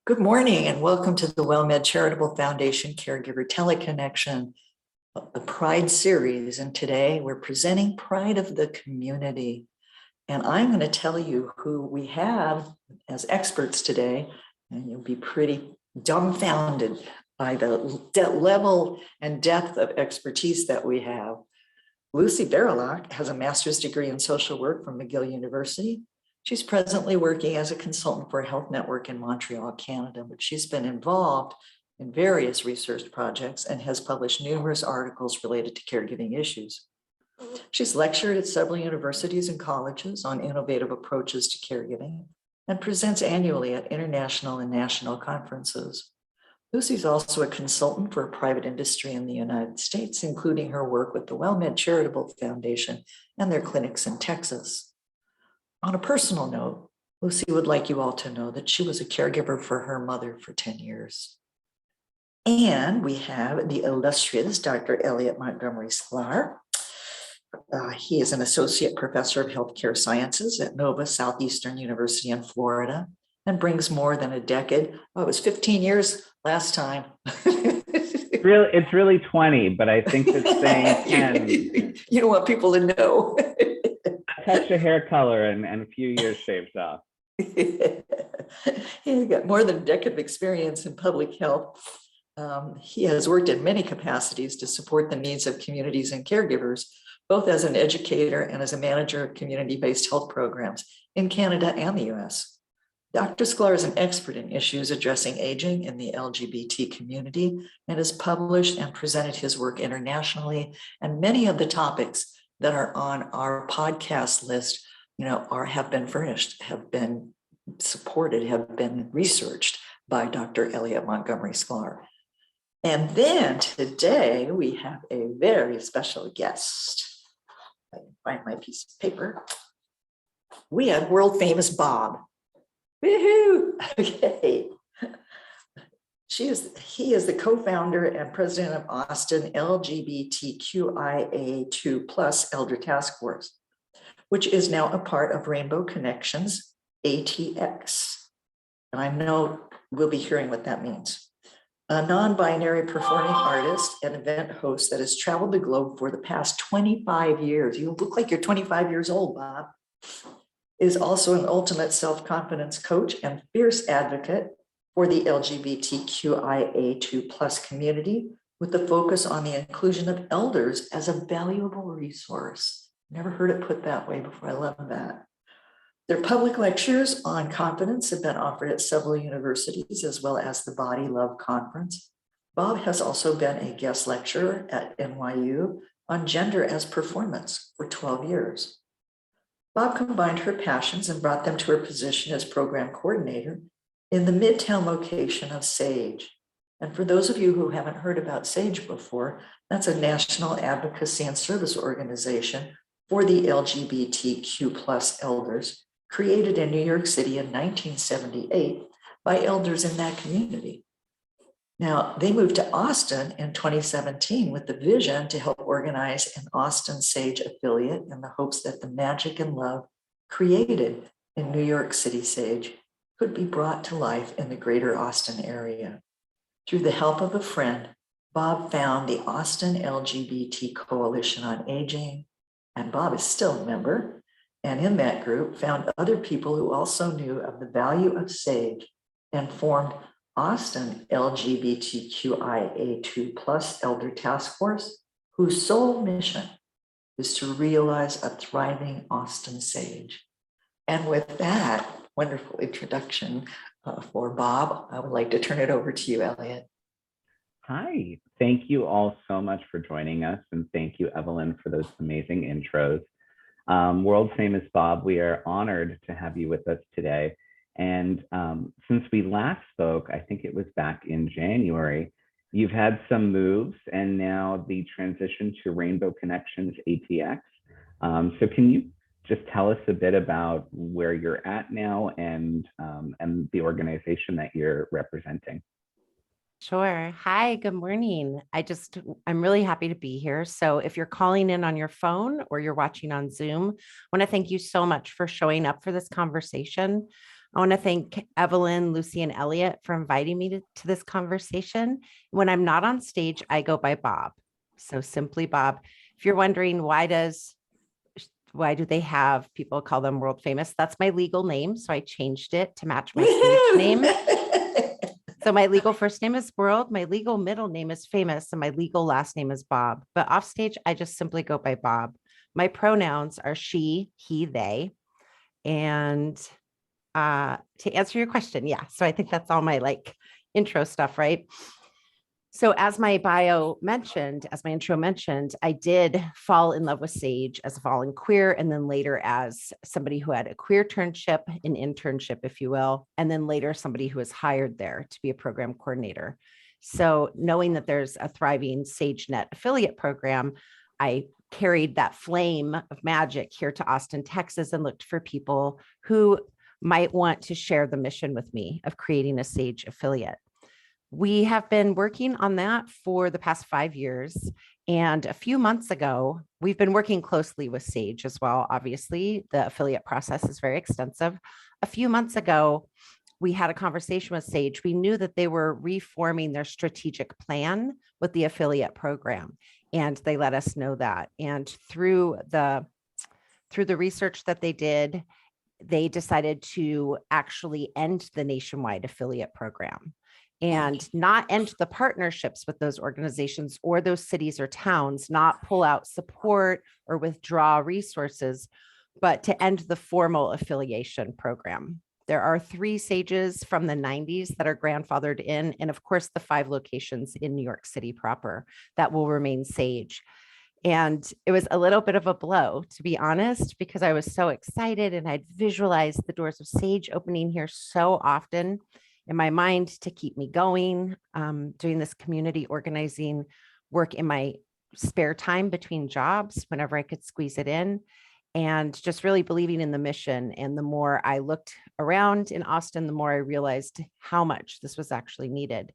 Good morning and welcome to the WellMed Charitable Foundation Caregiver Teleconnection, the Pride series. And today we're presenting Pride of the Community. And I'm going to tell you who we have as experts today, and you'll be pretty dumbfounded by the level and depth of expertise that we have. Lucy Barylak has a master's degree in social work from McGill University. She's presently working as a consultant for a health network in Montreal, Canada, but she's been involved in various research projects and has published numerous articles related to caregiving issues. She's lectured at several universities and colleges on innovative approaches to caregiving and presents annually at international and national conferences. Lucy's also a consultant for a private industry in the United States, including her work with the WellMed Charitable Foundation and their clinics in Texas. On a personal note, Lucy would like you all to know that she was a caregiver for her mother for 10 years. And we have the illustrious Dr. Elliot Montgomery Sklar. He is an associate professor of healthcare sciences at Nova Southeastern University in Florida and brings more than a decade. Oh, it was 15 years last time. It's really 20, but I think it's saying 10. You don't want people to know. Touch of hair color and a few years shaved off. He's got more than a decade of experience in public health. He has worked in many capacities to support the needs of communities and caregivers, both as an educator and as a manager of community-based health programs in Canada and the US. Dr. Sklar is an expert in issues addressing aging in the LGBT community and has published and presented his work internationally, and many of the topics that are on our podcast list, have been furnished, have been supported, have been researched by Dr. Elliot Montgomery Sklar. And then today we have a very special guest. I can find my piece of paper. We have world famous Bob. Woohoo! Okay. He is the co-founder and president of Austin LGBTQIA2+ Elder Task Force, which is now a part of Rainbow Connections, ATX. And I know we'll be hearing what that means. A non-binary performing artist and event host that has traveled the globe for the past 25 years. You look like you're 25 years old, Bob. Is also an ultimate self-confidence coach and fierce advocate for the LGBTQIA2+ community, with the focus on the inclusion of elders as a valuable resource. Never heard it put that way before. I love that. Their public lectures on confidence have been offered at several universities, as well as the Body Love Conference. Bob has also been a guest lecturer at NYU on gender as performance for 12 years. Bob combined her passions and brought them to her position as program coordinator in the Midtown location of SAGE. And for those of you who haven't heard about SAGE before, that's a national advocacy and service organization for the LGBTQ+ elders, created in New York City in 1978 by elders in that community. Now, they moved to Austin in 2017 with the vision to help organize an Austin SAGE affiliate in the hopes that the magic and love created in New York City SAGE could be brought to life in the greater Austin area. Through the help of a friend, Bob found the Austin LGBT Coalition on Aging, and Bob is still a member, and in that group found other people who also knew of the value of SAGE and formed Austin LGBTQIA2+ Elder Task Force, whose sole mission is to realize a thriving Austin SAGE. And with that wonderful introduction for Bob, I would like to turn it over to you, Elliot. Hi, thank you all so much for joining us. And thank you, Evelyn, for those amazing intros. World famous Bob, we are honored to have you with us today. And since we last spoke, I think it was back in January, you've had some moves and now the transition to Rainbow Connections ATX. So can you just tell us a bit about where you're at now and the organization that you're representing? Sure. Hi, good morning. I'm really happy to be here. So if you're calling in on your phone or you're watching on Zoom, I want to thank you so much for showing up for this conversation. I want to thank Evelyn, Lucy, and Elliot for inviting me to this conversation. When I'm not on stage, I go by Bob. So simply Bob. If you're wondering why do they have people call them world famous? That's my legal name. So I changed it to match my stage name. So my legal first name is World, my legal middle name is Famous, and my legal last name is Bob. But off stage, I just simply go by Bob. My pronouns are she, he, they. And to answer your question, yeah. So I think that's all my intro stuff, right? So as my intro mentioned, I did fall in love with Sage as a fallen queer, and then later as somebody who had a queer turnship, an internship, if you will, and then later somebody who was hired there to be a program coordinator. So knowing that there's a thriving SageNet affiliate program, I carried that flame of magic here to Austin, Texas, and looked for people who might want to share the mission with me of creating a Sage affiliate. We have been working on that for the past 5 years. And a few months ago, we've been working closely with Sage as well. Obviously, the affiliate process is very extensive. A few months ago, we had a conversation with Sage. We knew that they were reforming their strategic plan with the affiliate program, and they let us know that. And through the research that they did, they decided to actually end the nationwide affiliate program and not end the partnerships with those organizations or those cities or towns, not pull out support or withdraw resources, but to end the formal affiliation program. There are 3 Sages from the 90s that are grandfathered in, and of course, the 5 locations in New York City proper that will remain Sage. And it was a little bit of a blow, to be honest, because I was so excited and I'd visualized the doors of Sage opening here so often in my mind to keep me going, doing this community organizing work in my spare time between jobs, whenever I could squeeze it in, and just really believing in the mission. And the more I looked around in Austin, the more I realized how much this was actually needed.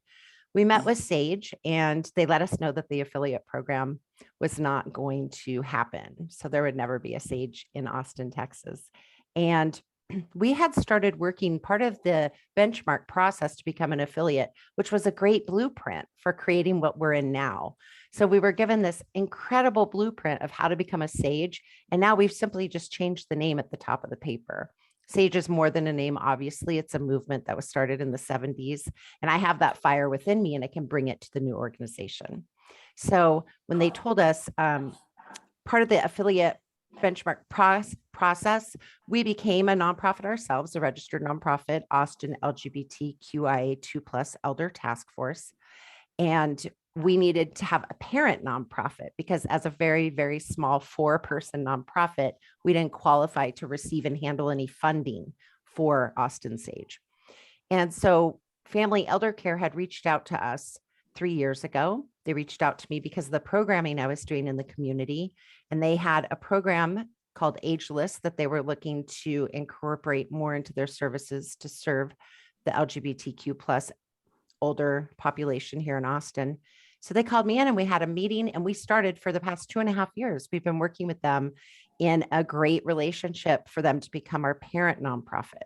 We met with Sage and they let us know that the affiliate program was not going to happen. So there would never be a Sage in Austin, Texas. And we had started working part of the benchmark process to become an affiliate, which was a great blueprint for creating what we're in now. So we were given this incredible blueprint of how to become a Sage. And now we've simply just changed the name at the top of the paper. Sage is more than a name. Obviously, it's a movement that was started in the 70s. And I have that fire within me and I can bring it to the new organization. So when they told us part of the affiliate benchmark process, we became a nonprofit ourselves, a registered nonprofit, Austin LGBTQIA2+ Elder Task Force. And we needed to have a parent nonprofit because as a very, very small 4-person nonprofit, we didn't qualify to receive and handle any funding for Austin Sage. And so Family Elder Care had reached out to us 3 years ago. They reached out to me because of the programming I was doing in the community. And they had a program called Ageless that they were looking to incorporate more into their services to serve the LGBTQ+ older population here in Austin. So they called me in and we had a meeting and we started for the past 2.5 years. We've been working with them in a great relationship for them to become our parent nonprofit.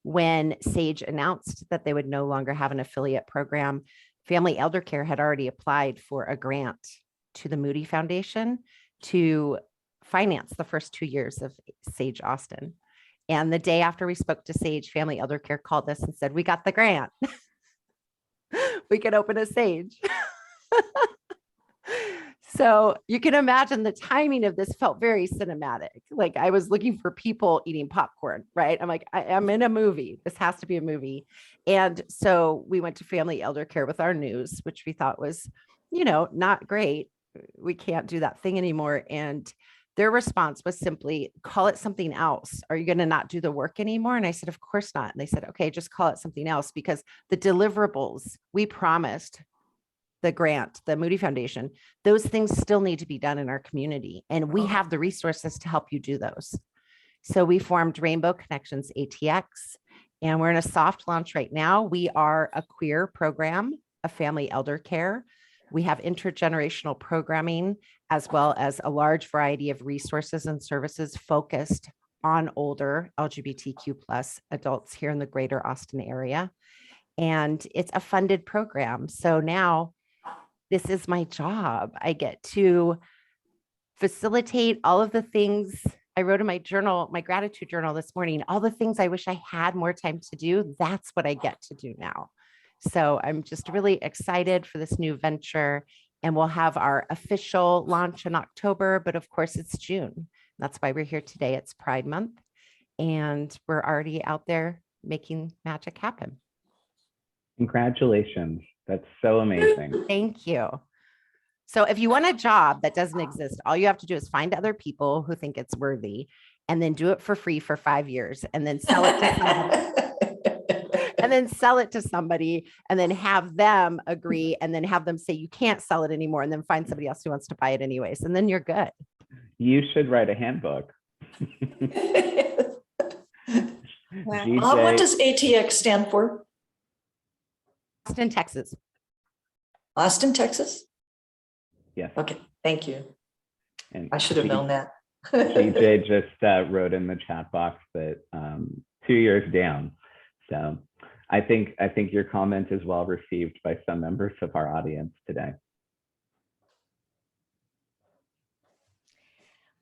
When Sage announced that they would no longer have an affiliate program, Family Elder Care had already applied for a grant to the Moody Foundation to finance the first 2 years of Sage Austin. And the day after we spoke to Sage, Family Elder Care called us and said, "We got the grant. We can open a Sage." So you can imagine the timing of this felt very cinematic. Like I was looking for people eating popcorn, right? I'm like, I'm in a movie. This has to be a movie. And so we went to Family Elder Care with our news, which we thought was, not great. We can't do that thing anymore. And their response was simply, call it something else. Are you going to not do the work anymore? And I said, of course not. And they said, okay, just call it something else because the deliverables we promised the grant, the Moody Foundation, those things still need to be done in our community. And we have the resources to help you do those. So we formed Rainbow Connections ATX, and we're in a soft launch right now. We are a queer program of Family Elder Care. We have intergenerational programming, as well as a large variety of resources and services focused on older LGBTQ plus adults here in the greater Austin area. And it's a funded program. So now this is my job. I get to facilitate all of the things I wrote in my journal, my gratitude journal this morning, all the things I wish I had more time to do. That's what I get to do now. So I'm just really excited for this new venture, and we'll have our official launch in October, but of course it's June. That's why we're here today. It's Pride Month, and we're already out there making magic happen. Congratulations. That's so amazing. Thank you. So if you want a job that doesn't exist, all you have to do is find other people who think it's worthy and then do it for free for 5 years and then sell it to somebody. And then sell it to somebody and then have them agree and then have them say you can't sell it anymore and then find somebody else who wants to buy it anyways. And then you're good. You should write a handbook. What does ATX stand for? Austin, Texas. Austin, Texas? Yes. Okay, thank you. And I should have known that. GJ just wrote in the chat box that 2 years down. So I think your comment is well received by some members of our audience today.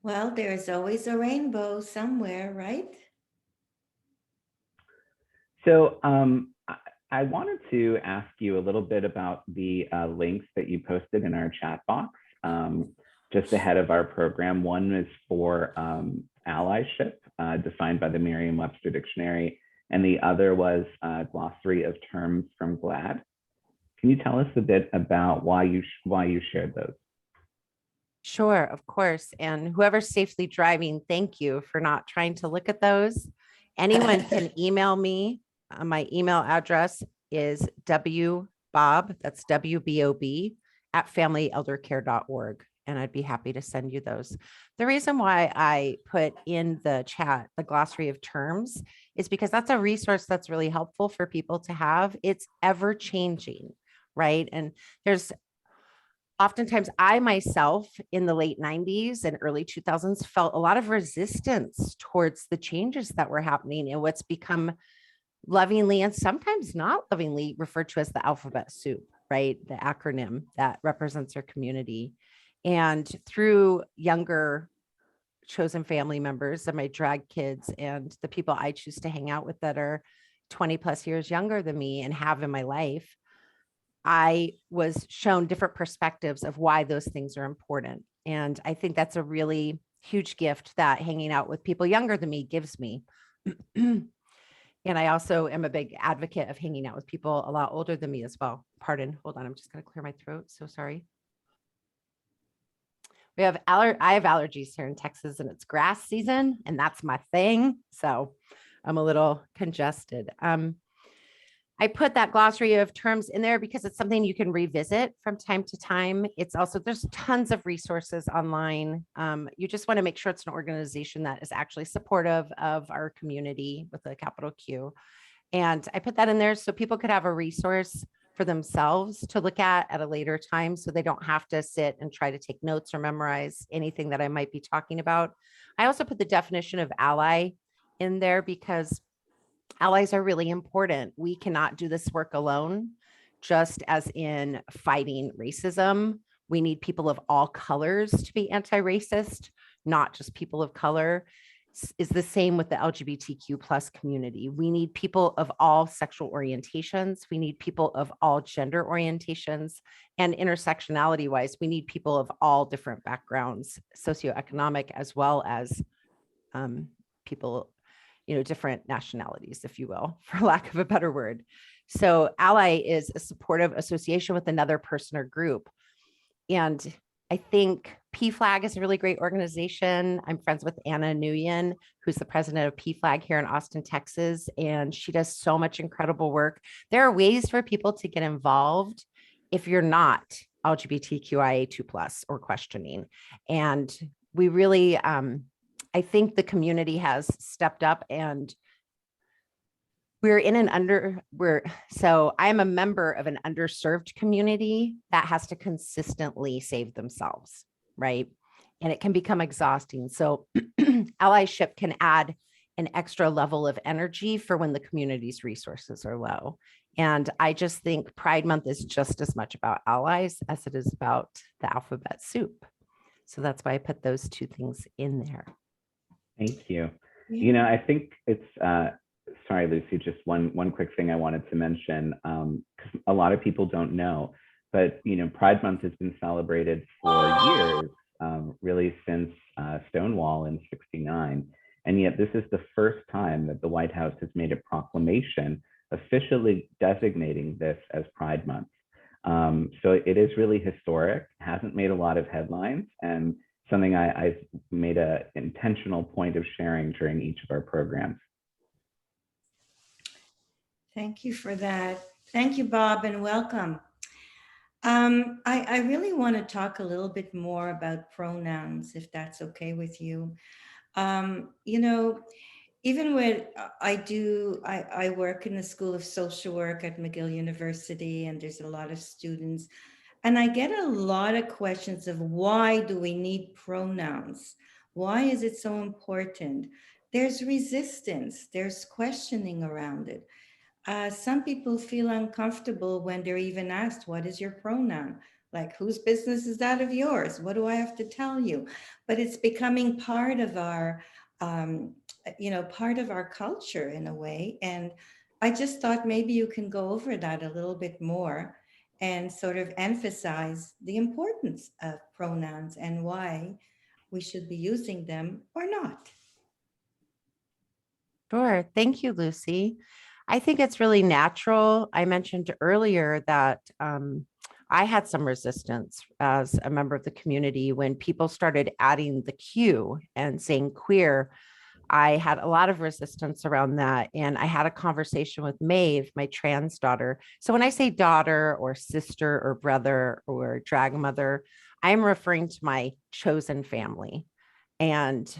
Well, there's always a rainbow somewhere, right? So I wanted to ask you a little bit about the links that you posted in our chat box just ahead of our program. One is for allyship, defined by the Merriam-Webster Dictionary, and the other was a glossary of terms from GLAAD. Can you tell us a bit about why you shared those? Sure, of course. And whoever's safely driving, thank you for not trying to look at those. Anyone can email me. My email address is wbob, that's WBOB, at familyeldercare.org. And I'd be happy to send you those. The reason why I put in the chat the glossary of terms is because that's a resource that's really helpful for people to have. It's ever changing, right? And there's oftentimes I myself in the late 90s and early 2000s felt a lot of resistance towards the changes that were happening and what's become lovingly and sometimes not lovingly referred to as the alphabet soup, right? The acronym that represents our community. And through younger chosen family members and my drag kids and the people I choose to hang out with that are 20 plus years younger than me and have in my life, I was shown different perspectives of why those things are important. And I think that's a really huge gift that hanging out with people younger than me gives me. And I also am a big advocate of hanging out with people a lot older than me as well. Pardon, hold on, I'm just gonna clear my throat, so sorry. I have allergies here in Texas and it's grass season and that's my thing. So I'm a little congested. I put that glossary of terms in there because it's something you can revisit from time to time. It's also, there's tons of resources online. You just want to make sure it's an organization that is actually supportive of our community with a capital Q. And I put that in there so people could have a resource for themselves to look at a later time so they don't have to sit and try to take notes or memorize anything that I might be talking about. I also put the definition of ally in there because allies are really important. We cannot do this work alone, just as in fighting racism. We need people of all colors to be anti-racist, not just people of color. Is the same with the LGBTQ plus community. We need people of all sexual orientations. We need people of all gender orientations, and intersectionality wise, we need people of all different backgrounds, socioeconomic, as well as people, different nationalities, if you will, for lack of a better word. So ally is a supportive association with another person or group. And I think PFLAG is a really great organization. I'm friends with Anna Nguyen, who's the president of PFLAG here in Austin, Texas, and she does so much incredible work. There are ways for people to get involved if you're not LGBTQIA2+ or questioning. And we really, I think the community has stepped up, and we're in an so I'm a member of an underserved community that has to consistently save themselves, right? and it can become exhausting. So allyship can add an extra level of energy for when the community's resources are low. And I just think Pride Month is just as much about allies as it is about the alphabet soup. So that's why I put those two things in there. Thank you. Yeah. You know, I think it's, sorry, Lucy, just one quick thing I wanted to mention, because a lot of people don't know, but, you know, Pride Month has been celebrated for years, really since Stonewall in '69. And yet this is the first time that the White House has made a proclamation officially designating this as Pride Month. So it is really historic, hasn't made a lot of headlines, and something I've made an intentional point of sharing during each of our programs. Thank you for that. Thank you, Bob, and welcome. I really want to talk a little bit more about pronouns, if that's okay with you. You know, even when I work in the School of Social Work at McGill University, and there's a lot of students, and I get a lot of questions of why do we need pronouns? Why is it so important? There's resistance, there's questioning around it. Some people feel uncomfortable when they're even asked, what is your pronoun? Like, whose business is that of yours? What do I have to tell you? But it's becoming part of our, part of our culture in a way. And I just thought maybe you can go over that a little bit more and sort of emphasize the importance of pronouns and why we should be using them or not. Sure. Thank you, Lucy. I think it's really natural. I mentioned earlier that I had some resistance as a member of the community when people started adding the Q and saying queer. I had a lot of resistance around that. And I had a conversation with Maeve, my trans daughter. So when I say daughter or sister or brother or drag mother, I'm referring to my chosen family. And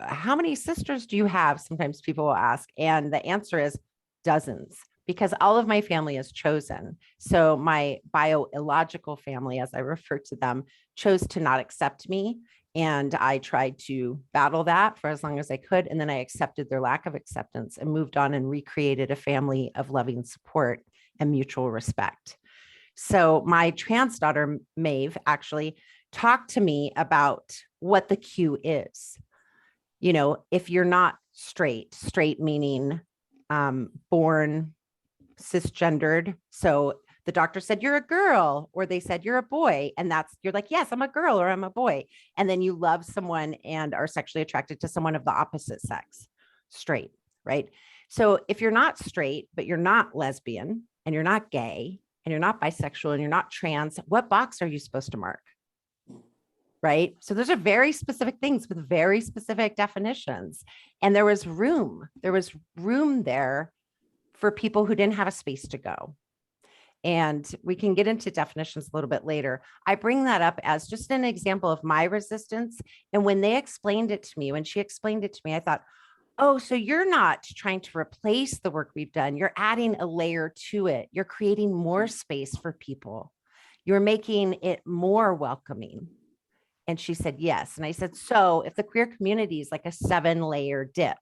how many sisters do you have? Sometimes people will ask. And the answer is dozens, because all of my family is chosen. So my biological family, as I refer to them, chose to not accept me. And I tried to battle that for as long as I could. And then I accepted their lack of acceptance and moved on and recreated a family of loving support and mutual respect. So my trans daughter, Maeve, actually talked to me about what the Q is. You know, if you're not straight meaning born cisgendered. So the doctor said, you're a girl, or they said, you're a boy. And you're like, yes, I'm a girl or I'm a boy. And then you love someone and are sexually attracted to someone of the opposite sex, straight, right? So if you're not straight, but you're not lesbian and you're not gay and you're not bisexual and you're not trans, what box are you supposed to mark? Right? So those are very specific things with very specific definitions. And there was room there for people who didn't have a space to go. And we can get into definitions a little bit later. I bring that up as just an example of my resistance. And when they explained it to me, when she explained it to me, I thought, oh, so you're not trying to replace the work we've done. You're adding a layer to it. You're creating more space for people. You're making it more welcoming. And she said, yes. And I said, so if the queer community is like a 7-layer dip,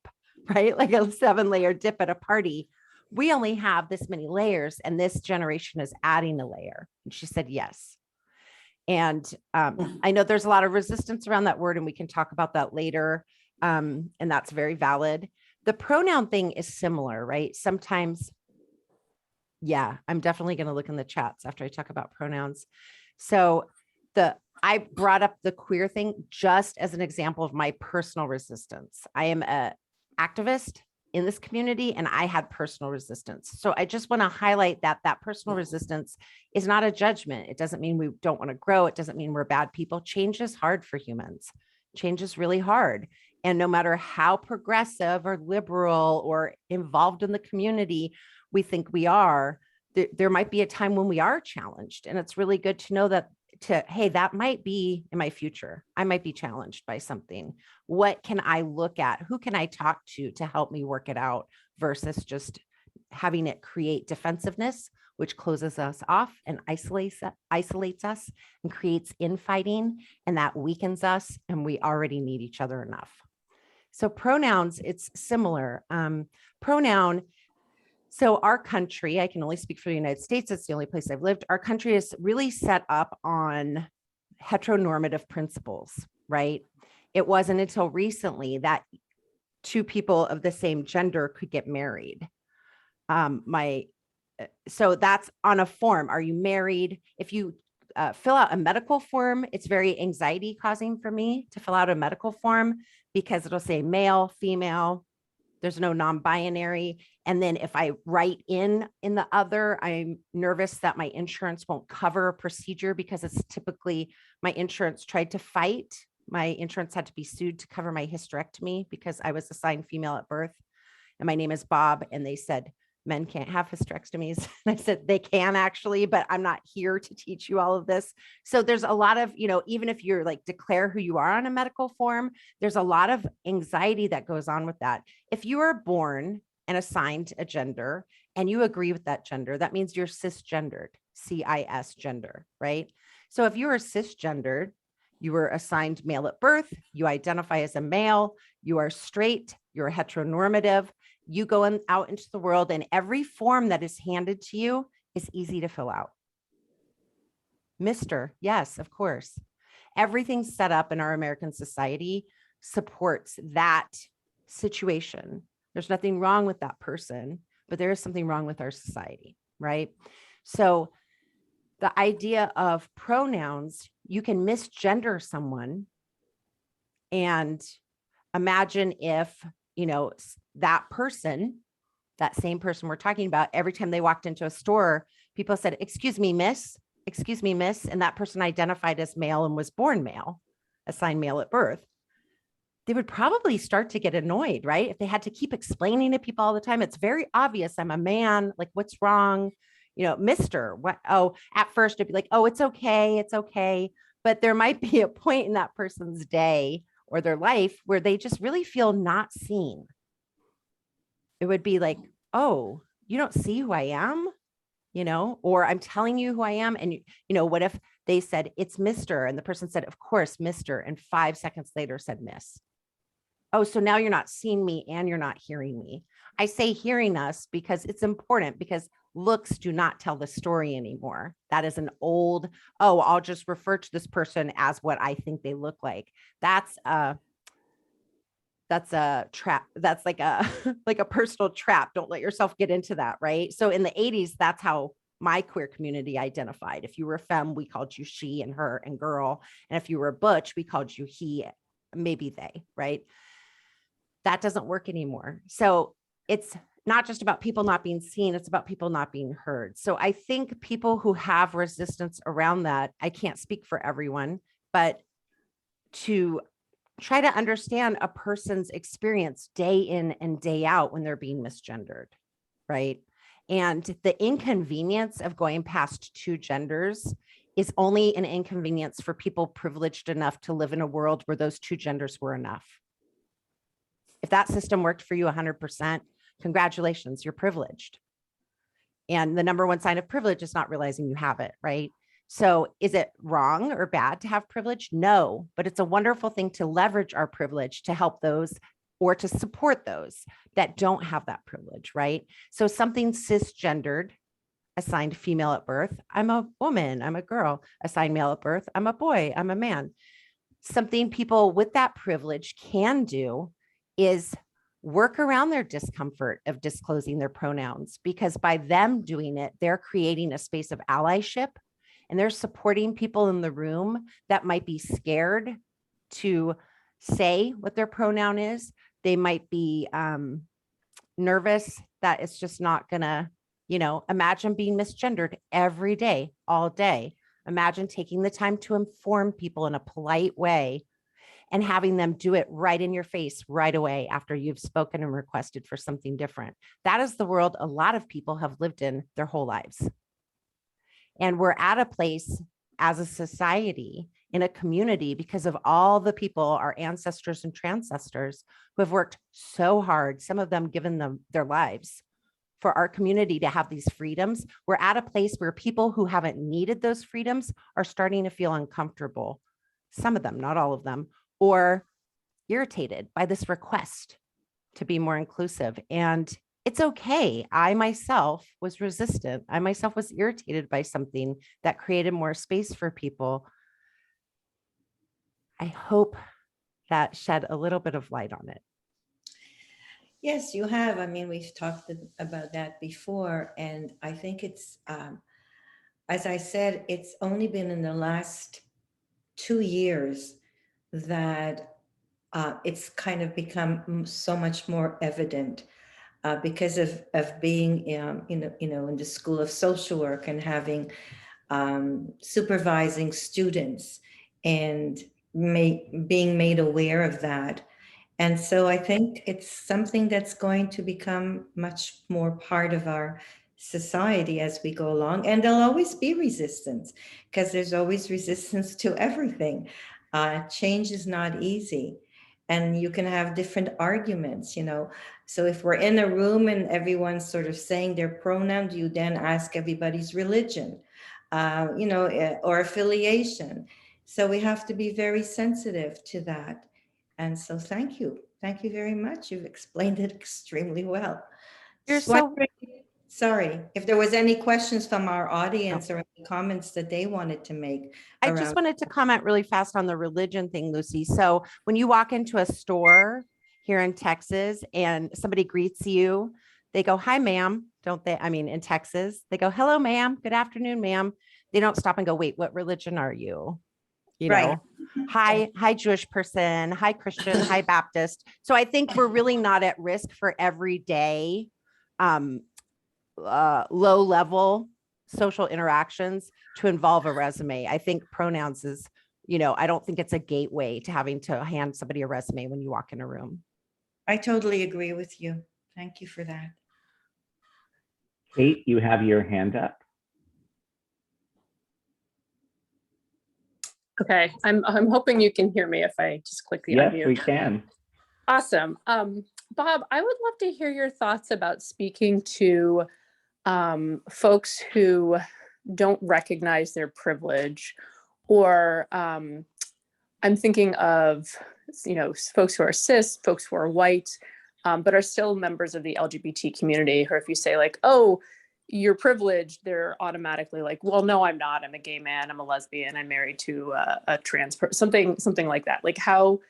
right? Like a 7-layer dip at a party, we only have this many layers and this generation is adding a layer. And she said, yes. And I know there's a lot of resistance around that word and we can talk about that later. And that's very valid. The pronoun thing is similar, right? Sometimes, yeah, I'm definitely going to look in the chats after I talk about pronouns. So I brought up the queer thing just as an example of my personal resistance. I am an activist in this community and I had personal resistance. So I just want to highlight that personal resistance is not a judgment. It doesn't mean we don't want to grow. It doesn't mean we're bad people. Change is hard for humans. Change is really hard. And no matter how progressive or liberal or involved in the community we think we are, there might be a time when we are challenged. And it's really good to know that hey, that might be in my future. I might be challenged by something. What can I look at? Who can I talk to help me work it out versus just having it create defensiveness which closes us off and isolates us and creates infighting, and that weakens us, and we already need each other enough. So pronouns, it's similar. Pronoun, so our country, I can only speak for the United States, it's the only place I've lived. Our country is really set up on heteronormative principles, right? It wasn't until recently that two people of the same gender could get married. So that's on a form. Are you married? If you fill out a medical form, it's very anxiety causing for me to fill out a medical form because it'll say male, female, there's no non-binary. And then if I write in the other, I'm nervous that my insurance won't cover a procedure because it's typically my insurance tried to fight. My insurance had to be sued to cover my hysterectomy because I was assigned female at birth. And my name is Bob. And they said, men can't have hysterectomies. And I said, they can actually, but I'm not here to teach you all of this. So there's a lot of, even if you're like declare who you are on a medical form, there's a lot of anxiety that goes on with that. If you are born and assigned a gender and you agree with that gender, that means you're cisgendered, CIS gender, right? So if you are cisgendered, you were assigned male at birth, you identify as a male, you are straight, you're heteronormative, you go out into the world, and every form that is handed to you is easy to fill out. Mr. Yes, of course. Everything set up in our American society supports that situation. There's nothing wrong with that person, but there is something wrong with our society, right? So the idea of pronouns, you can misgender someone, and imagine if, that person, that same person we're talking about, every time they walked into a store, people said, excuse me, miss, and that person identified as male and was born male, assigned male at birth. They would probably start to get annoyed, right? If they had to keep explaining to people all the time, it's very obvious I'm a man, like what's wrong? Mr. What? Oh, at first it'd be like, oh, it's okay. But there might be a point in that person's day or their life where they just really feel not seen. It would be like, oh, you don't see who I am, or I'm telling you who I am. And, what if they said it's Mr. and the person said, of course, Mr. And 5 seconds later said Miss. Oh, so now you're not seeing me and you're not hearing me. I say hearing us because it's important, because looks do not tell the story anymore. That is an old, I'll just refer to this person as what I think they look like. That's a trap. That's like a like a personal trap. Don't let yourself get into that, right? So in the 80s, that's how my queer community identified. If you were a femme, we called you she and her and girl. And if you were a butch, we called you he, maybe they, right? That doesn't work anymore. So it's not just about people not being seen, it's about people not being heard. So I think people who have resistance around that, I can't speak for everyone, but to try to understand a person's experience day in and day out when they're being misgendered, right? And the inconvenience of going past two genders is only an inconvenience for people privileged enough to live in a world where those two genders were enough. If that system worked for you 100%, congratulations, you're privileged. And the number one sign of privilege is not realizing you have it, right? So is it wrong or bad to have privilege? No, but it's a wonderful thing to leverage our privilege to help those or to support those that don't have that privilege, right? So something cisgendered, assigned female at birth, I'm a woman, I'm a girl, assigned male at birth, I'm a boy, I'm a man. Something people with that privilege can do is work around their discomfort of disclosing their pronouns, because by them doing it, they're creating a space of allyship. And they're supporting people in the room that might be scared to say what their pronoun is. They might be nervous that it's just not gonna, imagine being misgendered every day, all day. Imagine taking the time to inform people in a polite way and having them do it right in your face right away after you've spoken and requested for something different. That is the world a lot of people have lived in their whole lives. And we're at a place as a society, in a community, because of all the people, our ancestors and transcestors, who have worked so hard, some of them given them their lives for our community to have these freedoms, we're at a place where people who haven't needed those freedoms are starting to feel uncomfortable. Some of them, not all of them, or irritated by this request to be more inclusive. And it's okay. I myself was resistant. I myself was irritated by something that created more space for people. I hope that shed a little bit of light on it. Yes, you have. I mean, we've talked about that before, and I think it's, as I said, it's only been in the last 2 years that it's kind of become so much more evident because of being in the School of Social Work and having supervising students and being made aware of that. And so I think it's something that's going to become much more part of our society as we go along. And there'll always be resistance because there's always resistance to everything. Change is not easy. And you can have different arguments, So if we're in a room and everyone's sort of saying their pronoun, you then ask everybody's religion, or affiliation. So we have to be very sensitive to that. And so thank you. Thank you very much. You've explained it extremely well. You're Just so wondering, sorry, if there was any questions from our audience or any comments that they wanted to make. I just wanted to comment really fast on the religion thing, Lucy. So when you walk into a store here in Texas and somebody greets you, they go, "Hi, ma'am," don't they? I mean, in Texas, they go, "Hello, ma'am. Good afternoon, ma'am." They don't stop and go, "Wait, what religion are you?" Right. Hi, Jewish person, hi, Christian, hi, Baptist. So I think we're really not at risk for everyday low level social interactions to involve a resume. I think pronouns is, I don't think it's a gateway to having to hand somebody a resume when you walk in a room. I totally agree with you. Thank you for that. Kate, you have your hand up. Okay, I'm hoping you can hear me if I just click the unmute. Yes, we can. Awesome. Bob, I would love to hear your thoughts about speaking to folks who don't recognize their privilege, or I'm thinking of, folks who are cis, folks who are white, but are still members of the LGBT community, or if you say like, "Oh, you're privileged," they're automatically like, "Well, no, I'm not. I'm a gay man. I'm a lesbian. I'm married to a trans person," something like that. Like, how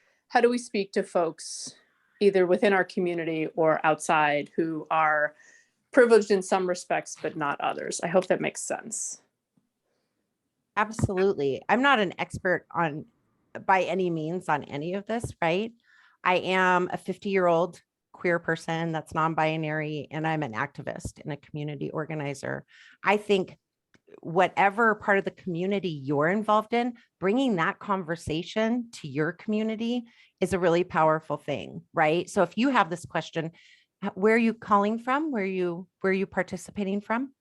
do we speak to folks either within our community or outside who are privileged in some respects, but not others? I hope that makes sense. Absolutely. I'm not an expert by any means on any of this, right? I am a 50-year-old queer person that's non-binary, and I'm an activist and a community organizer. I think whatever part of the community you're involved in, bringing that conversation to your community is a really powerful thing, right? So if you have this question, where are you calling from? Where are you participating from?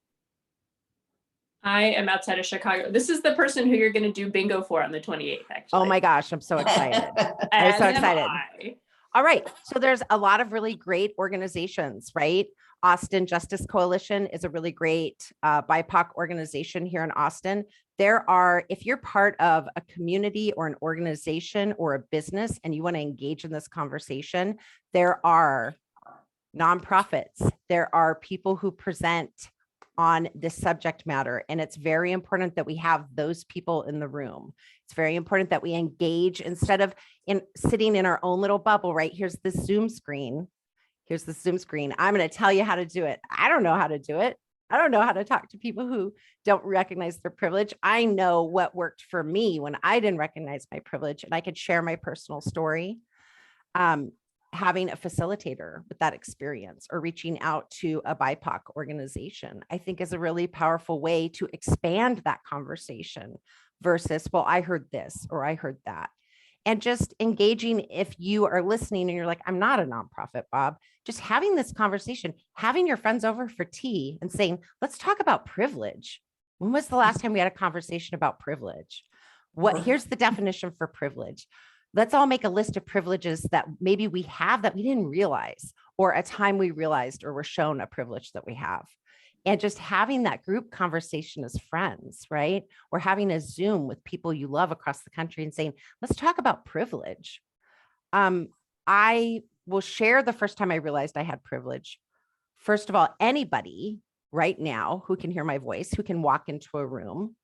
I am outside of Chicago. This is the person who you're going to do bingo for on the 28th, actually. Oh my gosh, I'm so excited. I'm so excited. All right. So there's a lot of really great organizations, right? Austin Justice Coalition is a really great BIPOC organization here in Austin. If you're part of a community or an organization or a business and you want to engage in this conversation, there are nonprofits. There are people who present on this subject matter. And it's very important that we have those people in the room. It's very important that we engage instead of sitting in our own little bubble, right? Here's the Zoom screen. Here's the Zoom screen. I'm going to tell you how to do it. I don't know how to do it. I don't know how to talk to people who don't recognize their privilege. I know what worked for me when I didn't recognize my privilege, and I could share my personal story. Having a facilitator with that experience or reaching out to a BIPOC organization, I think is a really powerful way to expand that conversation versus, well, I heard this or I heard that. And just engaging, if you are listening and you're like, I'm not a nonprofit, Bob, just having this conversation, having your friends over for tea and saying, let's talk about privilege. When was the last time we had a conversation about privilege? Here's the definition for privilege. Let's all make a list of privileges that maybe we have that we didn't realize, or a time we realized or were shown a privilege that we have. And just having that group conversation as friends, right? Or having a Zoom with people you love across the country and saying, let's talk about privilege. I will share the first time I realized I had privilege. First of all, anybody right now who can hear my voice, who can walk into a room,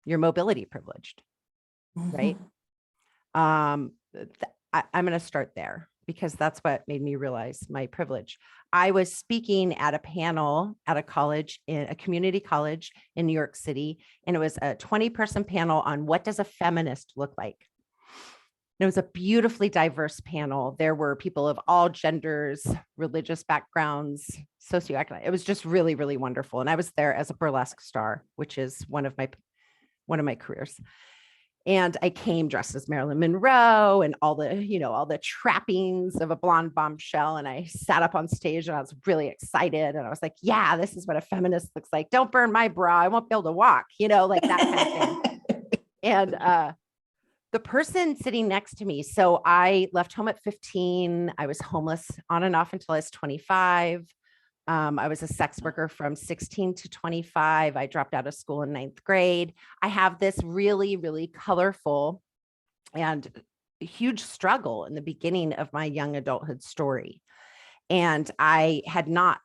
you're mobility privileged, right? I'm going to start there because that's what made me realize my privilege. I was speaking at a panel at a college, in a community college in New York City, and it was a 20-person panel on what does a feminist look like. And it was a beautifully diverse panel. There were people of all genders, religious backgrounds, socioeconomic. It was just really, really wonderful. And I was there as a burlesque star, which is one of my careers. And I came dressed as Marilyn Monroe and all the trappings of a blonde bombshell. And I sat up on stage and I was really excited. And I was like, yeah, this is what a feminist looks like. Don't burn my bra. I won't be able to walk, like that kind of thing. And the person sitting next to me, so I left home at 15. I was homeless on and off until I was 25. I was a sex worker from 16 to 25. I dropped out of school in 9th grade. I have this really, really colorful and huge struggle in the beginning of my young adulthood story. And I had not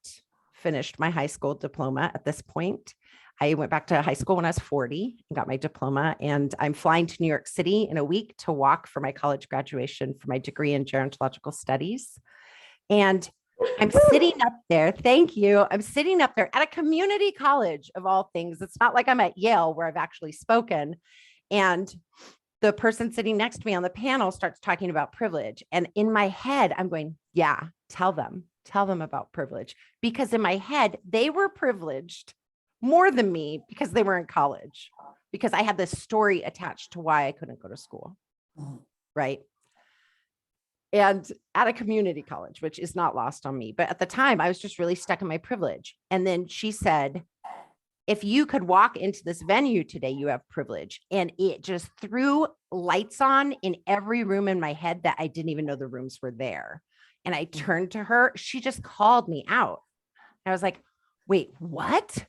finished my high school diploma at this point. I went back to high school when I was 40 and got my diploma, and I'm flying to New York City in a week to walk for my college graduation for my degree in gerontological studies. And I'm sitting up there. Thank you. I'm sitting up there at a community college of all things. It's not like I'm at Yale where I've actually spoken. And the person sitting next to me on the panel starts talking about privilege. And in my head, I'm going, yeah, tell them about privilege. Because in my head, they were privileged more than me because they were in college, because I had this story attached to why I couldn't go to school. Right. And at a community college, which is not lost on me. But at the time, I was just really stuck in my privilege. And then she said, if you could walk into this venue today, you have privilege. And it just threw lights on in every room in my head that I didn't even know the rooms were there. And I turned to her. She just called me out. I was like, wait, what?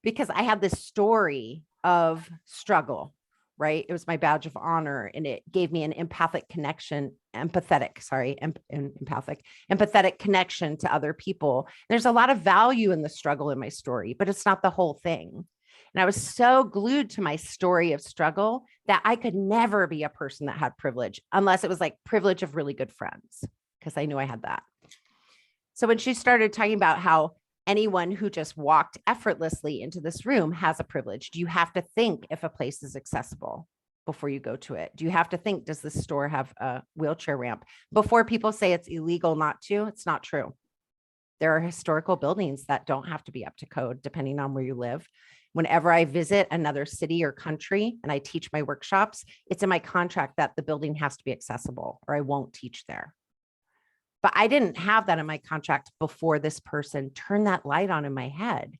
Because I had this story of struggle, right? It was my badge of honor, and it gave me an empathetic connection to other people. There's a lot of value in the struggle in my story, but it's not the whole thing. And I was so glued to my story of struggle that I could never be a person that had privilege unless it was like privilege of really good friends, because I knew I had that. So when she started talking about how anyone who just walked effortlessly into this room has a privilege, do you have to think if a place is accessible before you go to it? Do you have to think, does this store have a wheelchair ramp? Before people say it's illegal not to, it's not true. There are historical buildings that don't have to be up to code depending on where you live. Whenever I visit another city or country and I teach my workshops, it's in my contract that the building has to be accessible or I won't teach there. But I didn't have that in my contract before this person turned that light on in my head.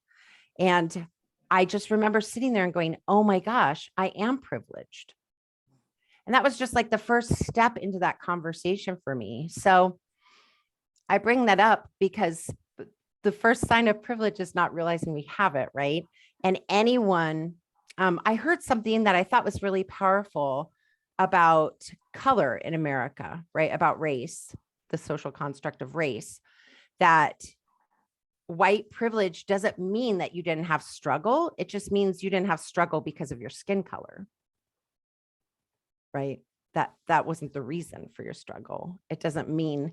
And I just remember sitting there and going, oh my gosh, I am privileged. And that was just like the first step into that conversation for me. So I bring that up because the first sign of privilege is not realizing we have it, right? And anyone, I heard something that I thought was really powerful about color in America, right? About race, the social construct of race, that white privilege doesn't mean that you didn't have struggle. It just means you didn't have struggle because of your skin color, right? That wasn't the reason for your struggle. It doesn't mean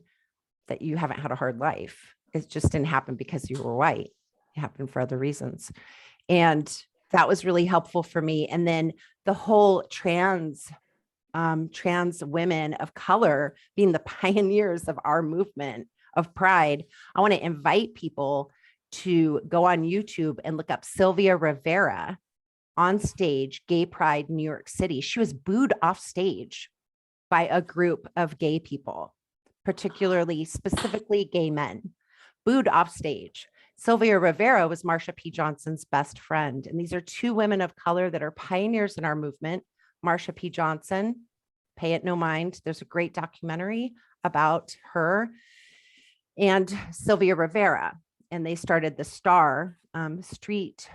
that you haven't had a hard life. It just didn't happen because you were white. It happened for other reasons. And that was really helpful for me. And then the whole trans women of color being the pioneers of our movement of pride. I want to invite people to go on YouTube and look up Sylvia Rivera on stage, Gay Pride, New York City. She was booed off stage by a group of gay people, specifically gay men, booed off stage. Sylvia Rivera was Marsha P. Johnson's best friend. And these are two women of color that are pioneers in our movement. Marsha P. Johnson, pay it no mind. There's a great documentary about her. and Sylvia Rivera, and they started the STAR, Street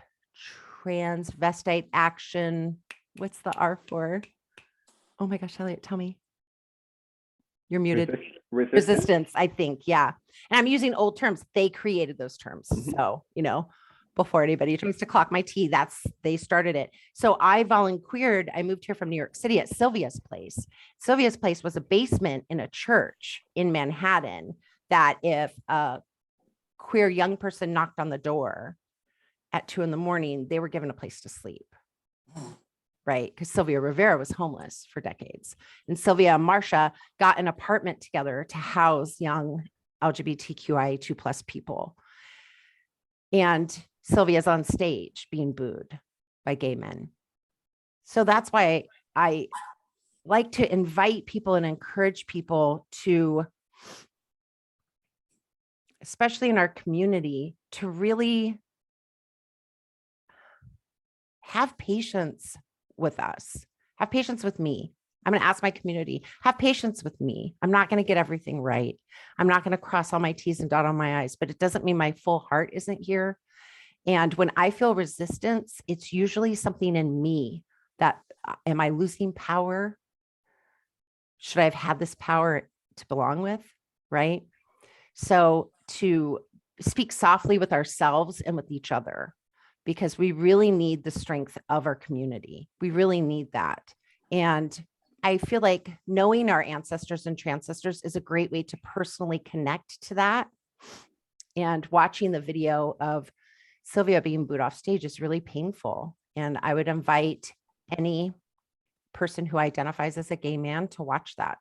Transvestite Action. What's the R for? Oh my gosh, Elliot, tell me. You're muted. Resistance, I think. Yeah. And I'm using old terms. They created those terms. So, before anybody tries to clock my tea, they started it. So I volunteered. I moved here from New York City at Sylvia's Place. Sylvia's Place was a basement in a church in Manhattan that if a queer young person knocked on the door at 2 a.m, they were given a place to sleep. Right? Because Sylvia Rivera was homeless for decades. And Sylvia and Marcia got an apartment together to house young LGBTQIA2 plus people. And Sylvia's on stage being booed by gay men. So that's why I like to invite people and encourage people to, especially in our community, to really have patience with us. Have patience with me. I'm going to ask my community, have patience with me. I'm not going to get everything right. I'm not going to cross all my T's and dot all my I's, but it doesn't mean my full heart isn't here. And when I feel resistance, it's usually something in me that, am I losing power? Should I have had this power to belong with? Right? So to speak softly with ourselves and with each other, because we really need the strength of our community. We really need that. And I feel like knowing our ancestors and transcestors is a great way to personally connect to that. And watching the video of Sylvia being booed off stage is really painful. And I would invite any person who identifies as a gay man to watch that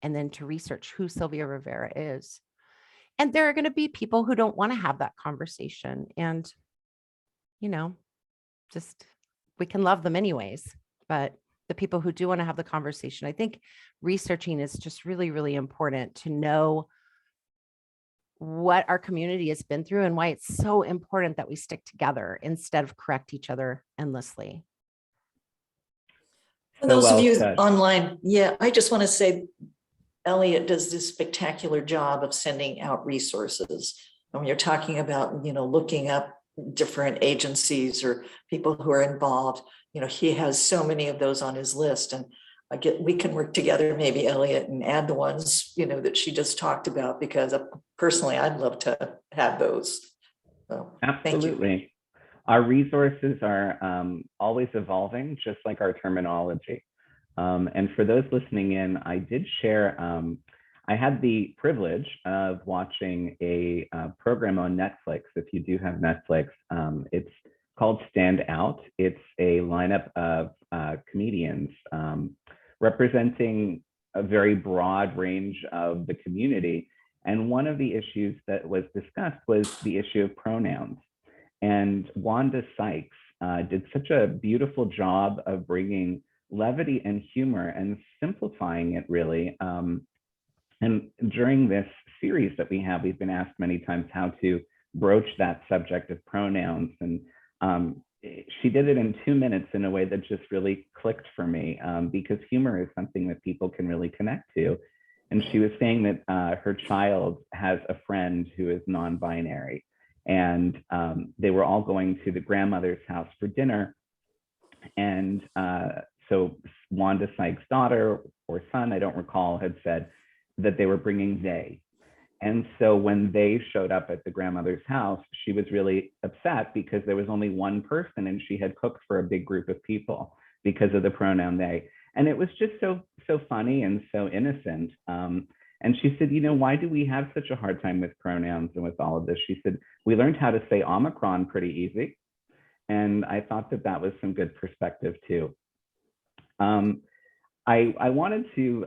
and then to research who Sylvia Rivera is. And there are going to be people who don't want to have that conversation. And, just we can love them anyways. But the people who do want to have the conversation, I think researching is just really, really important to know what our community has been through and why it's so important that we stick together instead of correct each other endlessly. For those of you online, I just want to say, Elliot does this spectacular job of sending out resources. And when you're talking about, looking up different agencies or people who are involved, he has so many of those on his list. And we can work together, maybe Elliot, and add the ones, that she just talked about, because personally, I'd love to have those. So, absolutely. Our resources are always evolving, just like our terminology. And for those listening in, I did share, I had the privilege of watching a program on Netflix. If you do have Netflix, it's called Stand Out. It's a lineup of comedians representing a very broad range of the community. And one of the issues that was discussed was the issue of pronouns. And Wanda Sykes did such a beautiful job of bringing levity and humor and simplifying it, really. And during this series that we have, we've been asked many times how to broach that subject of pronouns. And she did it in 2 minutes in a way that just really clicked for me, because humor is something that people can really connect to. And she was saying that her child has a friend who is non-binary, and they were all going to the grandmother's house for dinner. And so Wanda Sykes' daughter or son, I don't recall, had said that they were bringing they. And so when they showed up at the grandmother's house, she was really upset because there was only one person and she had cooked for a big group of people because of the pronoun they. And it was just so funny and so innocent. And she said, why do we have such a hard time with pronouns and with all of this? She said, we learned how to say Omicron pretty easy. And I thought that was some good perspective too. I wanted to,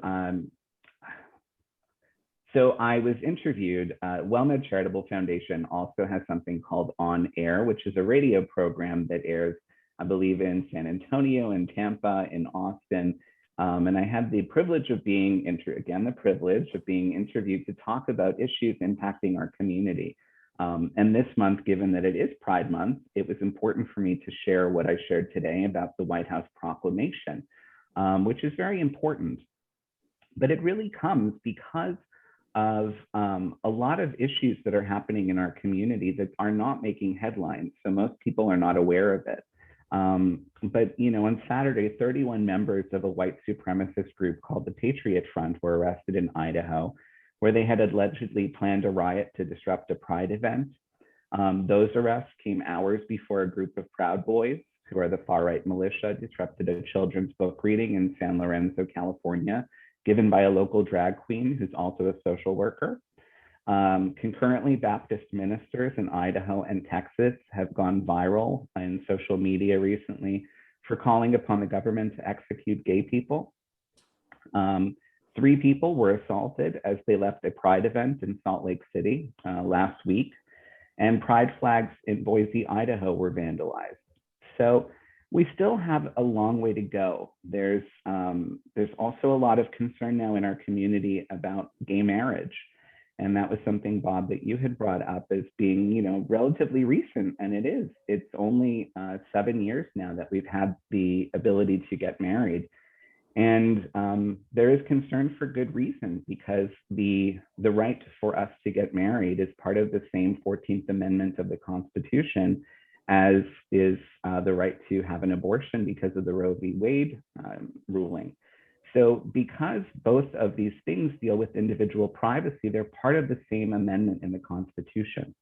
so I was interviewed. WellMed Charitable Foundation also has something called On Air, which is a radio program that airs, I believe, in San Antonio, in Tampa, in Austin. And I had the privilege of being, the privilege of being interviewed to talk about issues impacting our community. And this month, given that it is Pride Month, it was important for me to share what I shared today about the White House proclamation, which is very important. But it really comes because of a lot of issues that are happening in our community that are not making headlines. So most people are not aware of it. But, you know, on Saturday, 31 members of a white supremacist group called the Patriot Front were arrested in Idaho, where they had allegedly planned a riot to disrupt a Pride event. Those arrests came hours before a group of Proud Boys, who are the far-right militia, disrupted a children's book reading in San Lorenzo, California, given by a local drag queen who's also a social worker. Concurrently, Baptist ministers in Idaho and Texas have gone viral in social media recently for calling upon the government to execute gay people. 3 people were assaulted as they left a Pride event in Salt Lake City last week, and Pride flags in Boise, Idaho were vandalized. So we still have a long way to go. There's also a lot of concern now in our community about gay marriage. And that was something, Bob, that you had brought up as being, you know, relatively recent, and it is. It's only 7 years now that we've had the ability to get married. And there is concern for good reason, because the right for us to get married is part of the same 14th Amendment of the Constitution as is the right to have an abortion because of the Roe v. Wade ruling. So because both of these things deal with individual privacy, they're part of the same amendment in the Constitution.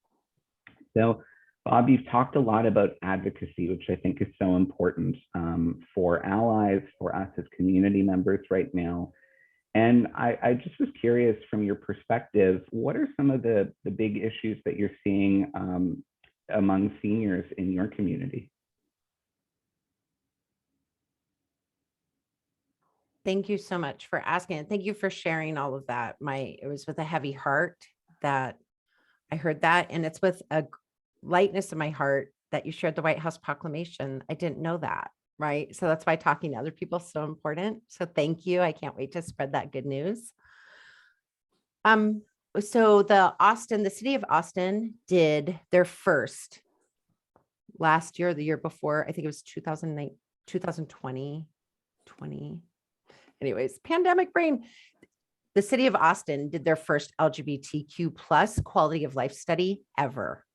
So Bob, you've talked a lot about advocacy, which I think is so important for allies, for us as community members right now. And I just was curious, from your perspective, what are some of the big issues that you're seeing among seniors in your community? Thank you so much for asking. And thank you for sharing all of that. It was with a heavy heart that I heard that. And it's with a lightness in my heart that you shared the White House proclamation. I didn't know that, right? So that's why talking to other people is so important. So thank you. I can't wait to spread that good news. So the city of Austin did their first last year, the year before, I think it was 2020. Anyways, pandemic brain. The city of Austin did their first LGBTQ plus quality of life study ever.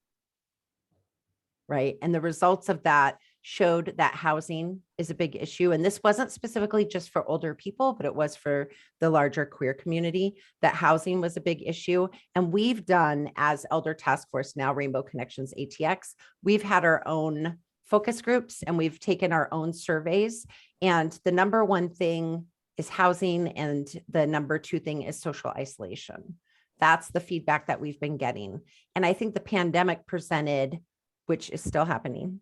Right. And the results of that showed that housing is a big issue. And this wasn't specifically just for older people, but it was for the larger queer community, that housing was a big issue. And we've done, as Elder Task Force, now Rainbow Connections ATX, we've had our own focus groups and we've taken our own surveys. And the number one thing is housing, and the number 2 thing is social isolation. That's the feedback that we've been getting. And I think the pandemic presented, which is still happening,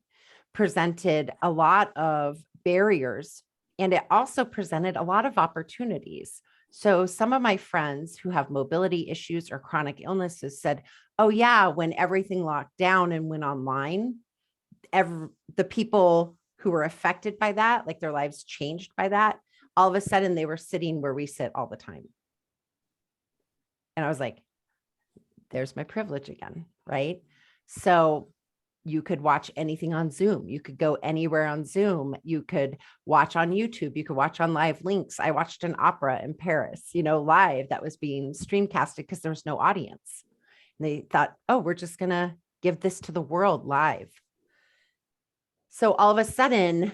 presented a lot of barriers, and it also presented a lot of opportunities. So some of my friends who have mobility issues or chronic illnesses said, oh yeah, when everything locked down and went online, the people who were affected by that, like their lives changed by that, all of a sudden they were sitting where we sit all the time. And I was like, there's my privilege again, right? So you could watch anything on Zoom. You could go anywhere on Zoom. You could watch on YouTube. You could watch on live links. I watched an opera in Paris, live, that was being streamcasted because there was no audience. And they thought, oh, we're just going to give this to the world live. So all of a sudden,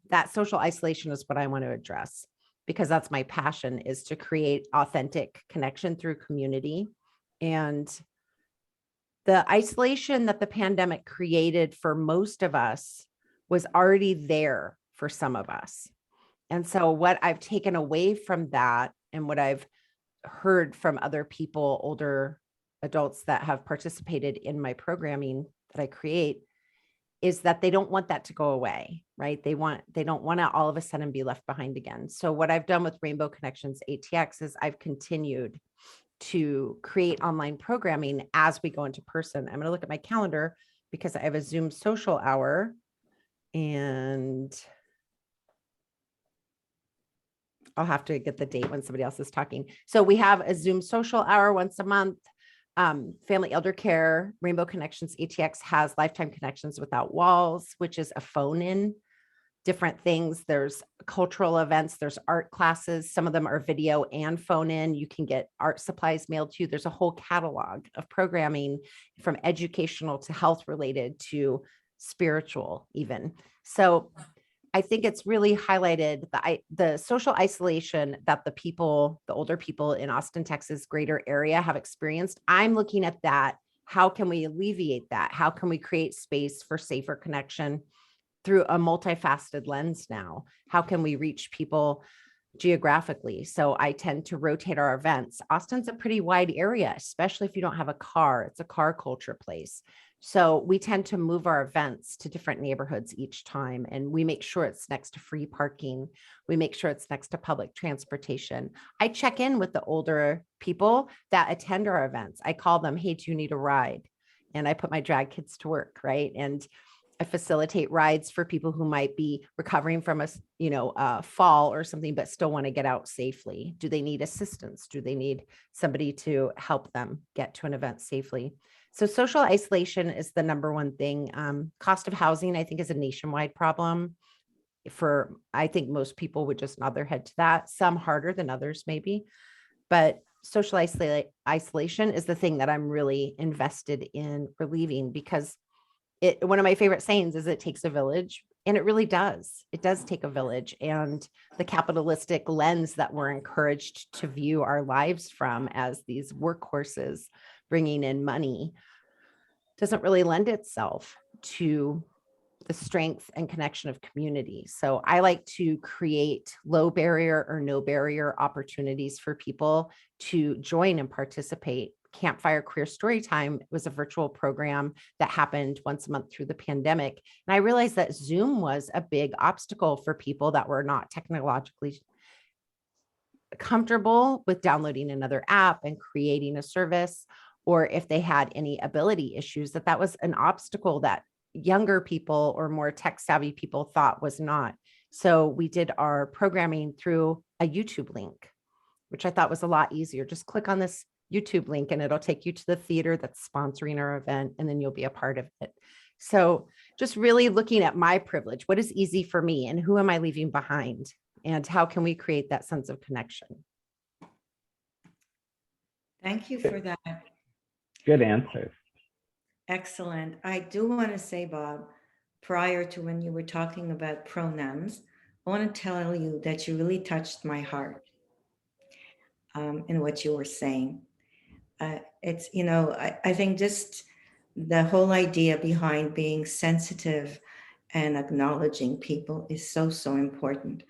that social isolation is what I want to address, because that's my passion, is to create authentic connection through community. And the isolation that the pandemic created for most of us was already there for some of us. And so what I've taken away from that, and what I've heard from other people, older adults that have participated in my programming that I create, is that they don't want that to go away, right? They don't want to all of a sudden be left behind again. So what I've done with Rainbow Connections ATX is I've continued to create online programming as we go into person. I'm going to look at my calendar because I have a Zoom social hour, and I'll have to get the date when somebody else is talking. So we have a Zoom social hour once a month. Family Elder Care, Rainbow Connections ATX has Lifetime Connections Without Walls, which is a phone-in different things. There's cultural events, there's art classes. Some of them are video and phone in. You can get art supplies mailed to you. There's a whole catalog of programming from educational to health related to spiritual even. So I think it's really highlighted the social isolation that the older people in Austin, Texas, greater area have experienced. I'm looking at that. How can we alleviate that? How can we create space for safer connection through a multifaceted lens now? How can we reach people geographically? So I tend to rotate our events. Austin's a pretty wide area, especially if you don't have a car. It's a car culture place. So we tend to move our events to different neighborhoods each time. And we make sure it's next to free parking. We make sure it's next to public transportation. I check in with the older people that attend our events. I call them, hey, do you need a ride? And I put my drag kids to work, right? And I facilitate rides for people who might be recovering from a fall or something, but still want to get out safely. Do they need assistance? Do they need somebody to help them get to an event safely? So social isolation is the number one thing. Cost of housing, I think, is a nationwide problem. I think most people would just nod their head to that. Some harder than others, maybe. But social isolation is the thing that I'm really invested in relieving, because one of my favorite sayings is it takes a village, and it really does. It does take a village, and the capitalistic lens that we're encouraged to view our lives from as these workhorses bringing in money doesn't really lend itself to the strength and connection of community. So I like to create low barrier or no barrier opportunities for people to join and participate. Campfire Queer Storytime was a virtual program that happened once a month through the pandemic. And I realized that Zoom was a big obstacle for people that were not technologically comfortable with downloading another app and creating a service, or if they had any ability issues, that was an obstacle that younger people or more tech savvy people thought was not. So we did our programming through a YouTube link, which I thought was a lot easier. Just click on this YouTube link and it'll take you to the theater that's sponsoring our event, and then you'll be a part of it. So just really looking at my privilege, what is easy for me and who am I leaving behind, and how can we create that sense of connection? Thank you for that. Good answers. Excellent. I do want to say, Bob, prior to when you were talking about pronouns, I want to tell you that you really touched my heart in what you were saying. It's, I think just the whole idea behind being sensitive and acknowledging people is so, so important.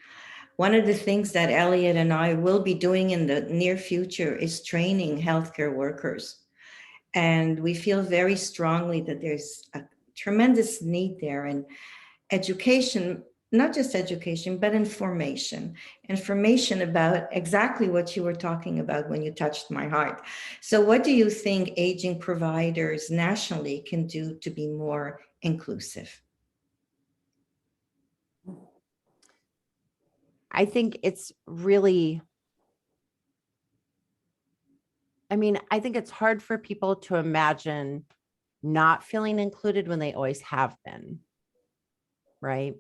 One of the things that Elliot and I will be doing in the near future is training healthcare workers. And we feel very strongly that there's a tremendous need there in education, not just education, but information about exactly what you were talking about when you touched my heart. So what do you think aging providers nationally can do to be more inclusive? I think it's really, I think it's hard for people to imagine not feeling included when they always have been, right?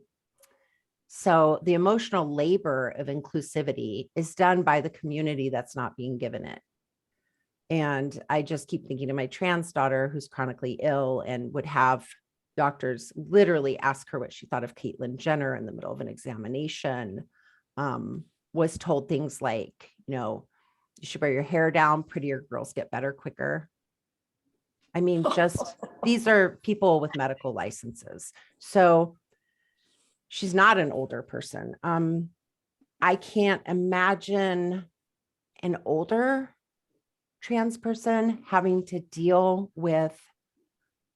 So the emotional labor of inclusivity is done by the community that's not being given it. And I just keep thinking of my trans daughter who's chronically ill and would have doctors literally ask her what she thought of Caitlyn Jenner in the middle of an examination. Was told things like, you should wear your hair down, prettier girls get better quicker. Just these are people with medical licenses. So she's not an older person. I can't imagine an older trans person having to deal with,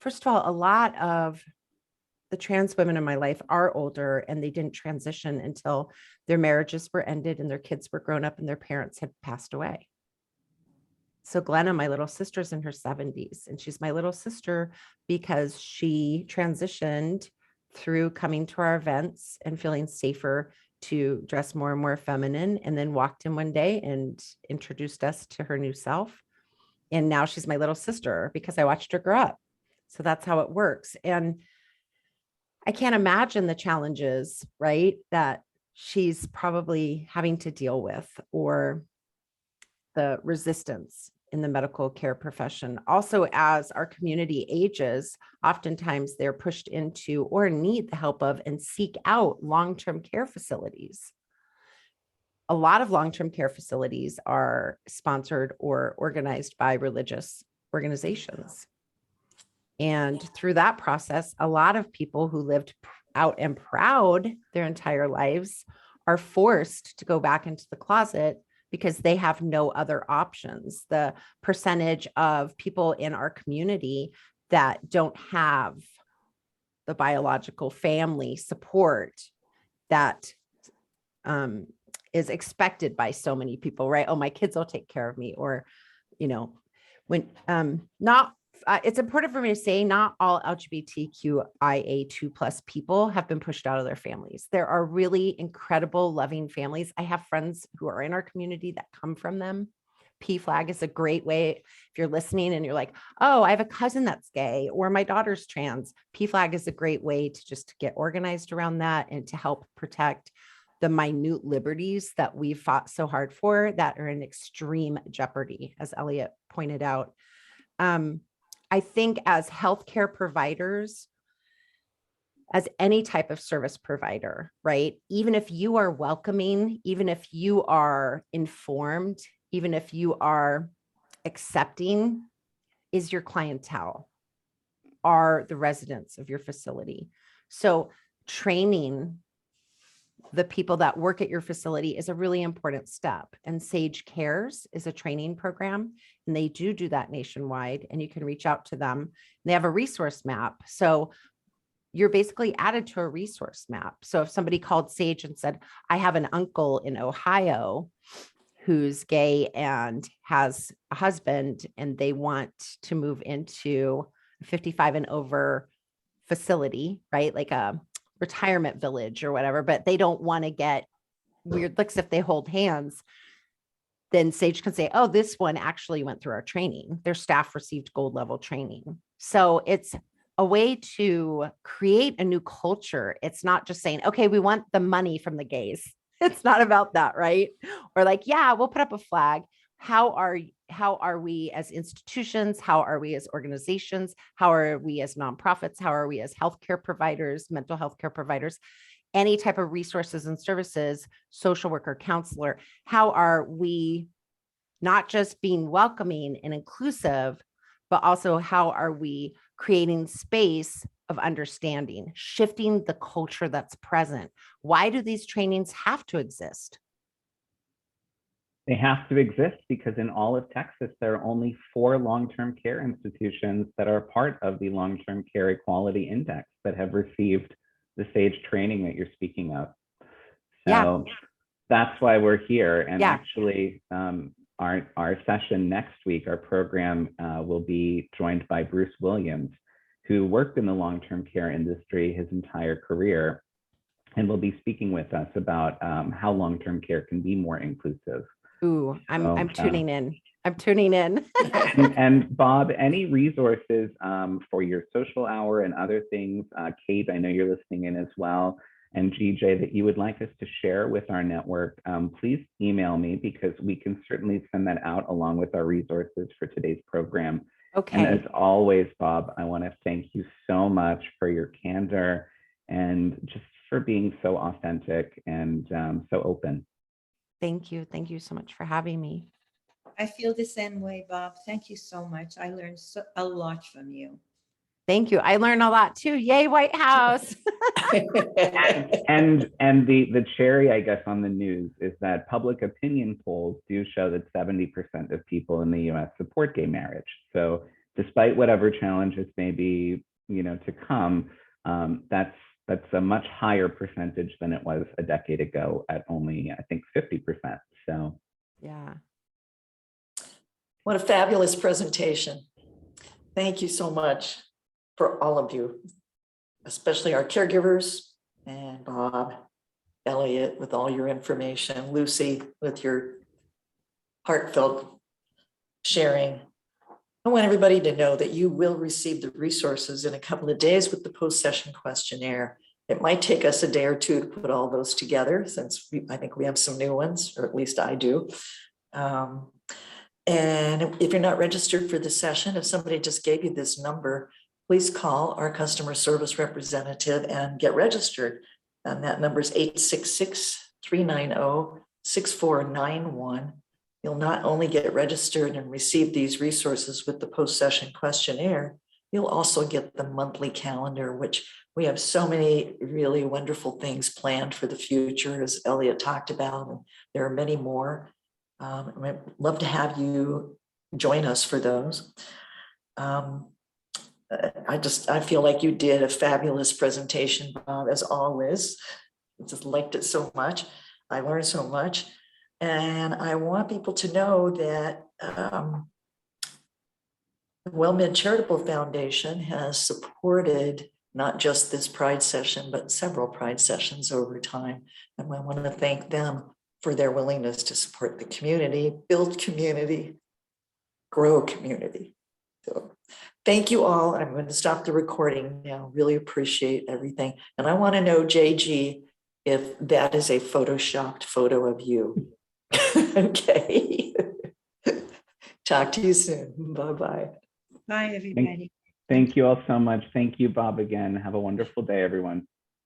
first of all, a lot of the trans women in my life are older and they didn't transition until their marriages were ended and their kids were grown up and their parents had passed away. So Glenna, my little sister's in her 70s, and she's my little sister because she transitioned through coming to our events and feeling safer to dress more and more feminine, and then walked in one day and introduced us to her new self. And now she's my little sister because I watched her grow up. So that's how it works. And I can't imagine the challenges, right, that she's probably having to deal with, or the resistance in the medical care profession. Also, as our community ages, oftentimes they're pushed into or need the help of and seek out long-term care facilities. A lot of long-term care facilities are sponsored or organized by religious organizations. And through that process, a lot of people who lived out and proud their entire lives are forced to go back into the closet because they have no other options. The percentage of people in our community that don't have the biological family support that is expected by so many people, right? Oh, my kids will take care of me. Or, when it's important for me to say not all LGBTQIA2+ people have been pushed out of their families. There are really incredible, loving families. I have friends who are in our community that come from them. PFLAG is a great way. If you're listening and you're like, oh, I have a cousin that's gay, or my daughter's trans, PFLAG is a great way to just get organized around that and to help protect the minute liberties that we've fought so hard for that are in extreme jeopardy, as Elliot pointed out. I think as healthcare providers, as any type of service provider, right? Even if you are welcoming, even if you are informed, even if you are accepting, is your clientele, are the residents of your facility. So training the people that work at your facility is a really important step. And Sage Cares is a training program, and they do that nationwide, and you can reach out to them. They have a resource map. So you're basically added to a resource map. So if somebody called Sage and said, I have an uncle in Ohio who's gay and has a husband, and they want to move into a 55 and over facility, right? Like a retirement village or whatever, but they don't want to get weird looks if they hold hands, then Sage can say, oh, this one actually went through our training. Their staff received gold level training. So it's a way to create a new culture. It's not just saying, okay, we want the money from the gays. It's not about that, right? Or like, yeah, we'll put up a flag. How are we as institutions? How are we as organizations? How are we as nonprofits? How are we as healthcare providers, mental health care providers, any type of resources and services, social worker, counselor? How are we not just being welcoming and inclusive, but also how are we creating space of understanding, shifting the culture that's present? Why do these trainings have to exist? They have to exist because in all of Texas, there are only 4 long-term care institutions that are part of the Long-Term Care Equality Index that have received the SAGE training that you're speaking of. So that's why we're here. And actually, our session next week, our program will be joined by Bruce Williams, who worked in the long-term care industry his entire career, and will be speaking with us about how long-term care can be more inclusive. Ooh, I'm tuning in. I'm tuning in. and Bob, any resources for your social hour and other things? Kate, I know you're listening in as well. And GJ, that you would like us to share with our network, please email me, because we can certainly send that out along with our resources for today's program. Okay. And as always, Bob, I want to thank you so much for your candor and just for being so authentic and so open. Thank you. Thank you so much for having me. I feel the same way, Bob. Thank you so much. I learned a lot from you. Thank you. I learned a lot too. Yay, White House. and the cherry, I guess, on the news is that public opinion polls do show that 70% of people in the US support gay marriage. So despite whatever challenges may be, to come, that's a much higher percentage than it was a decade ago at only, I think, 50%. So yeah. What a fabulous presentation. Thank you so much for all of you, especially our caregivers, and Bob, Elliot, with all your information, Lucy, with your heartfelt sharing. I want everybody to know that you will receive the resources in a couple of days with the post-session questionnaire. It might take us a day or two to put all those together since I think we have some new ones, or at least I do. And if you're not registered for the session, if somebody just gave you this number, please call our customer service representative and get registered. And that number is 866-390-6491. You'll not only get registered and receive these resources with the post-session questionnaire, you'll also get the monthly calendar, which we have so many really wonderful things planned for the future, as Elliot talked about, and there are many more. I'd love to have you join us for those. I feel like you did a fabulous presentation, Bob, as always. I just liked it so much. I learned so much. And I want people to know that the WellMed Charitable Foundation has supported not just this Pride session, but several Pride sessions over time. And I want to thank them for their willingness to support the community, build community, grow community. So thank you all. I'm going to stop the recording now. Really appreciate everything. And I want to know, JG, if that is a photoshopped photo of you. Okay. Talk to you soon. Bye-bye. Bye, everybody. Thank you all so much. Thank you, Bob, again. Have a wonderful day, everyone.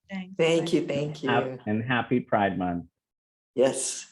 Thanks. Thank Bye. you. Thank you. And happy Pride Month. Yes.